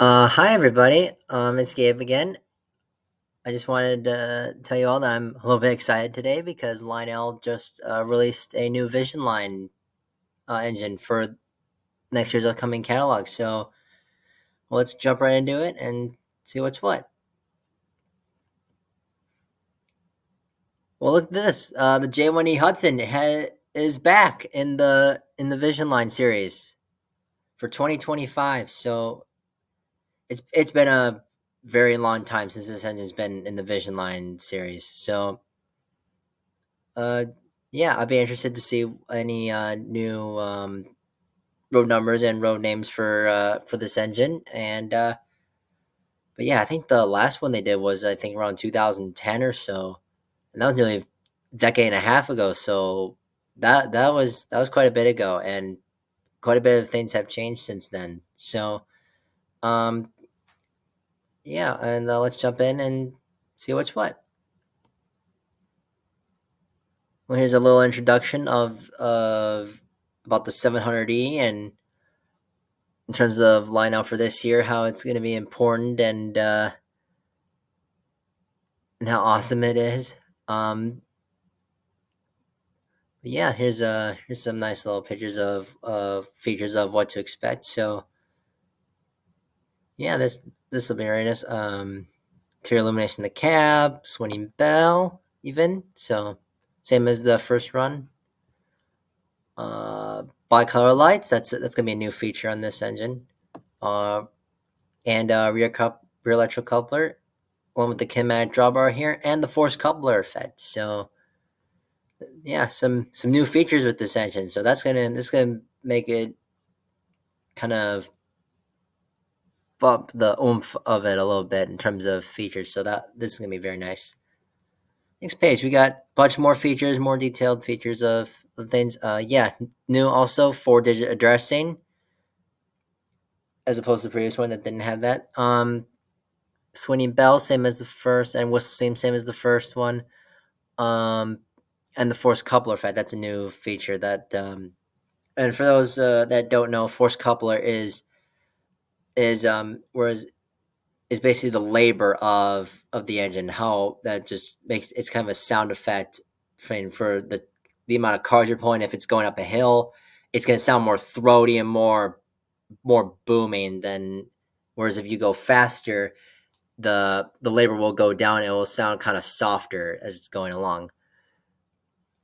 Hi everybody. It's Gabe again. I just wanted to tell you all that I'm a little bit excited today because Lionel just released a new VisionLine engine for next year's upcoming catalog. So let's jump right into it and see what's what. Well, look at this. The J1E Hudson is back in the VisionLine series for 2025. So it's been a very long time since this engine's been in the VisionLine series. So Uh, yeah, I'd be interested to see any new road numbers and road names for this engine. But yeah, I think the last one they did was I think around 2010 or so, and that was nearly a decade and a half ago. So that was quite a bit ago, and quite a bit of things have changed since then. So um, yeah, and let's jump in and see what's what. Well, here's a little introduction of about the 700E and in terms of lineup for this year, how it's going to be important and how awesome it is. Um, yeah, here's some nice little pictures of features of what to expect. So yeah, this will be very nice. Interior illumination in the cab, swinging bell, even so, same as the first run. Bicolor lights. That's gonna be a new feature on this engine. Uh, and rear electrical coupler along with the kinematic drawbar here and the force coupler effect. So yeah, some new features with this engine. So this gonna make it kind of bump the oomph of it a little bit in terms of features. So that this is gonna be very nice. Next page, we got a bunch more features, more detailed features of things. Yeah, new also 4-digit addressing as opposed to the previous one that didn't have that. Swinging bell, same as the first, and whistle same as the first one. Um, and the force coupler effect. That's a new feature that. And for those that don't know, force coupler whereas is basically the labor of the engine. How that just makes it's kind of a sound effect for the amount of cars you're pulling. If it's going up a hill, it's going to sound more throaty and more booming than. Whereas if you go faster, the labor will go down. And it will sound kind of softer as it's going along.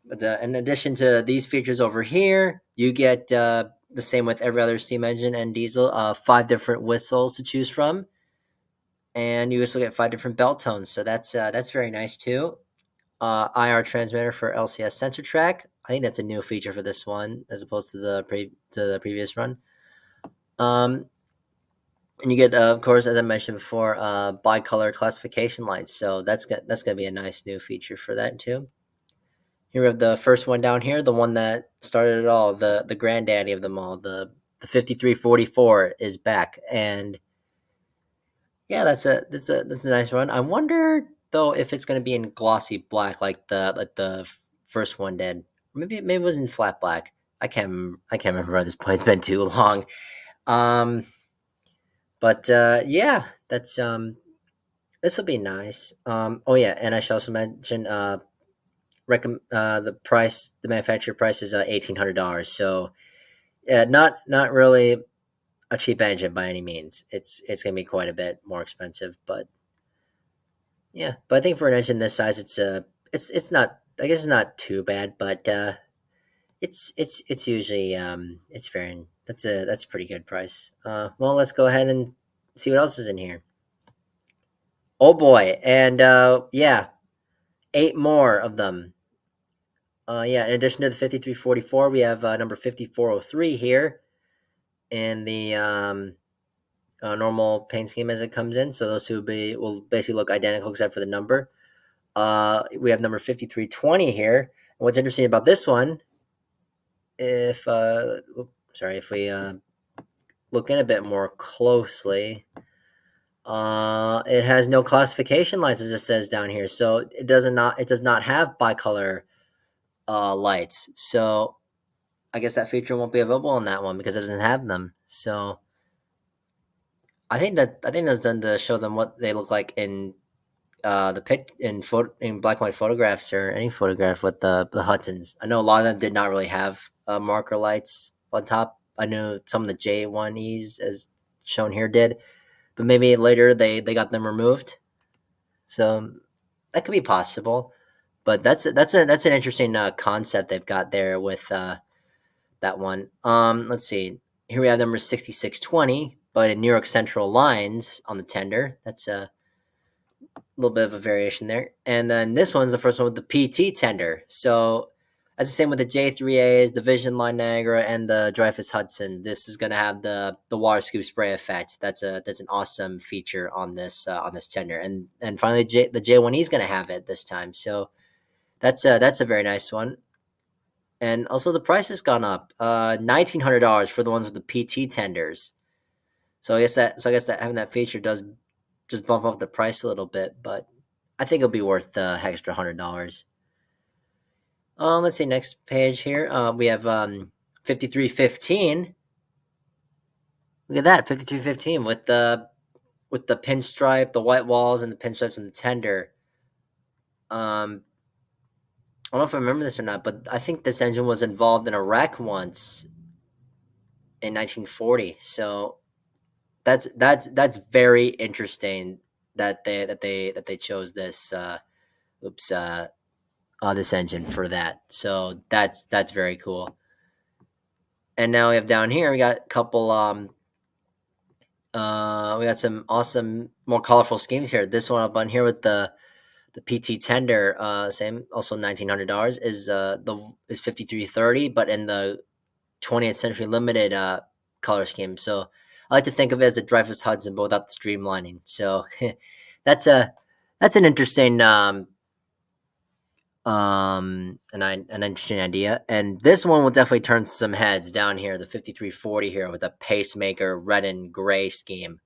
But in addition to these features over here, you get the same with every other steam engine and diesel. 5 different whistles to choose from, and you also get 5 different bell tones. So that's very nice too. IR transmitter for LCS sensor track. I think that's a new feature for this one as opposed to the previous run. Um, and you get, of course, as I mentioned before, bicolor classification lights. So that's gonna be a nice new feature for that too. Here we have the first one down here, the one that started it all, the granddaddy of them all, the 5344 is back, and yeah, that's a nice one. I wonder though if it's going to be in glossy black like the first one did. Maybe it was in flat black. I can't remember at this point. It's been too long. Um, but yeah, that's this will be nice. Oh yeah, and I should also mention the manufacturer price is $1,800. So not really a cheap engine by any means. It's gonna be quite a bit more expensive, but yeah. But I think for an engine this size, it's not. I guess it's not too bad, but it's usually it's fair and that's a pretty good price. Well, let's go ahead and see what else is in here. Oh boy, and yeah, 8 more of them. Yeah, in addition to the 5344, we have number 5403 here in the normal paint scheme as it comes in. So those two will basically look identical except for the number. We have number 5320 here. And what's interesting about this one, if we look in a bit more closely, it has no classification lights as it says down here. So it does not have bicolor lights. So I guess that feature won't be available on that one because it doesn't have them. So I think that's done to show them what they look like in the pic in black and white photographs or any photograph with the Hudsons. I know a lot of them did not really have marker lights on top. I know some of the J1Es as shown here did, but maybe later they got them removed. So that could be possible. But that's an interesting concept they've got there with that one. Let's see. Here we have number 6620, but in New York Central lines on the tender. That's a little bit of a variation there. And then this one's the first one with the PT tender. So that's the same with the J3As, the VisionLine Niagara, and the Dreyfus Hudson. This is going to have the water scoop spray effect. That's an awesome feature on this tender. And finally, the J1E is going to have it this time. So that's a very nice one. And also the price has gone up. $1,900 for the ones with the PT tenders. I guess that having that feature does just bump up the price a little bit, but I think it'll be worth the extra $100. Let's see next page here. We have 5315. Look at that 5315 with the pinstripe, the white walls, and the pinstripes and the tender. I don't know if I remember this or not, but I think this engine was involved in a wreck once in 1940. So that's very interesting that they chose this oops this engine for that. So that's very cool. And now we have down here we got a couple we got some awesome more colorful schemes here. This one up on here with the PT tender, same also $1,900 is 5330, but in the 20th Century Limited color scheme. So I like to think of it as a Dreyfus Hudson, but without the streamlining. So that's a that's an interesting an interesting idea. And this one will definitely turn some heads down here. The 5340 here with the pacemaker red and gray scheme.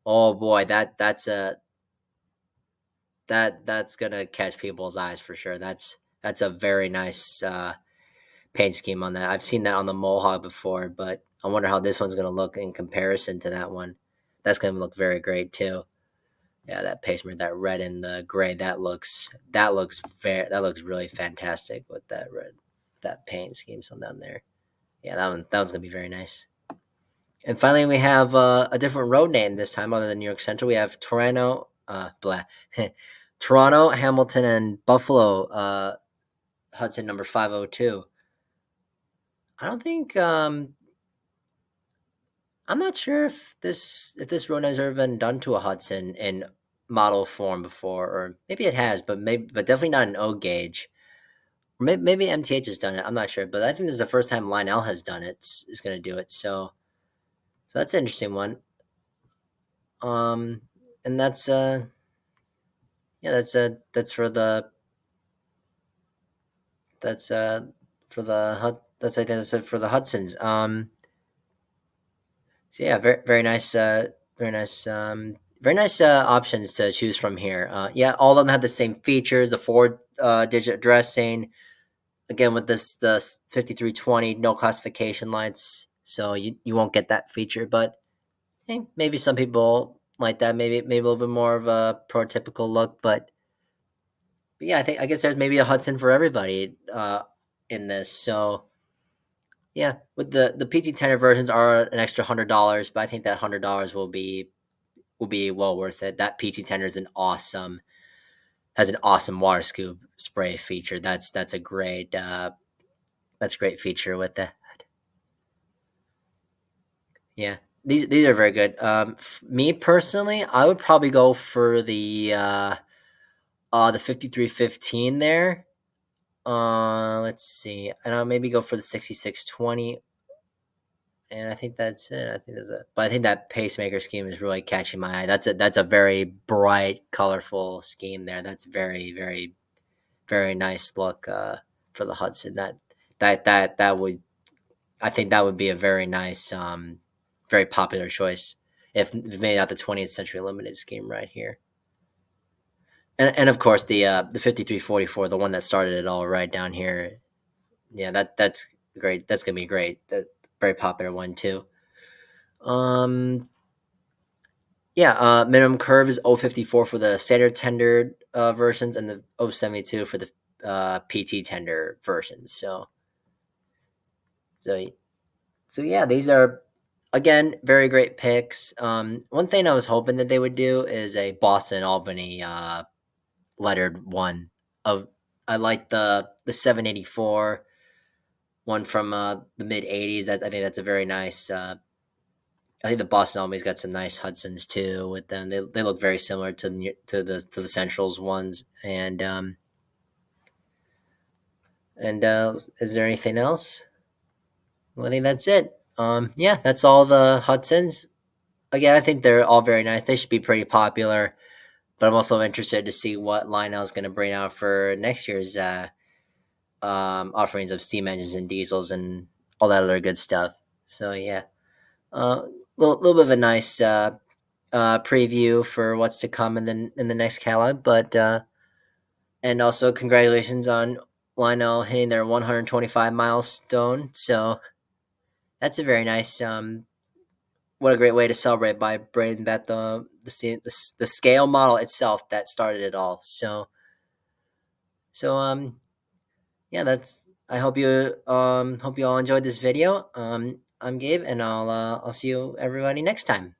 Oh boy, that's gonna catch people's eyes for sure. That's a very nice paint scheme on that. I've seen that on the Mohawk before, but I wonder how this one's gonna look in comparison to that one. That's gonna look very great too. Yeah, that pacemaker, that red and the gray, that looks really fantastic with that red, that paint scheme on down there. Yeah, that one's gonna be very nice. And finally, we have a different road name this time, other than New York Central. We have Toronto, Hamilton, and Buffalo Hudson number 502. I don't think I'm not sure if this road has ever been done to a Hudson in model form before, or maybe it has, but definitely not an O gauge. Or maybe MTH has done it. I'm not sure, but I think this is the first time Lionel has done it. Is going to do it. So that's an interesting one. And that's yeah, that's for the that's for the that's I think that's it for the Hudsons. So yeah, very nice, very nice options to choose from here. Yeah, all of them have the same features. The four digit addressing. Again, with the 5320, no classification lights, so you won't get that feature. But hey, maybe some people like that. Maybe a little bit more of a prototypical look. But yeah, I guess there's maybe a Hudson for everybody in this. So yeah, with the PT tenor versions are an extra $100, but I think that $100 will be well worth it. That PT tenor is an awesome has an awesome water scoop spray feature. That's a great feature with that. Yeah, these are very good. Me personally, I would probably go for the 5315 there. Let's see. And I'll maybe go for the 6620. And I think that's it. I think that's it. But I think that pacemaker scheme is really catching my eye. That's a very bright, colorful scheme there. That's very very nice look for the Hudson. That would I think that would be a very nice, very popular choice if made out the 20th Century Limited scheme right here. And of course the 5344, the one that started it all right down here. Yeah, that's great. That's gonna be great. That very popular one too. Um, Yeah, minimum curve is 054 for the standard tender versions, and the 072 for the PT tender versions. So so yeah, these are again very great picks. One thing I was hoping that they would do is a Boston Albany lettered one. Of I like the 784 one from the mid 80s. That I think that's a very nice. I think the Boston Albany's got some nice Hudsons too with them. They look very similar to the Centrals ones. And is there anything else? Well, I think that's it. Yeah, that's all the Hudsons. Again, I think they're all very nice. They should be pretty popular. But I'm also interested to see what Lionel's going to bring out for next year's offerings of steam engines and diesels and all that other good stuff. So yeah, little bit of a nice preview for what's to come in the next catalog. But and also congratulations on Lionel hitting their 125 milestone. So that's a very nice. What a great way to celebrate by bringing back the scale model itself that started it all. So yeah, that's. I hope you all enjoyed this video. I'm Gabe, and I'll see you everybody next time.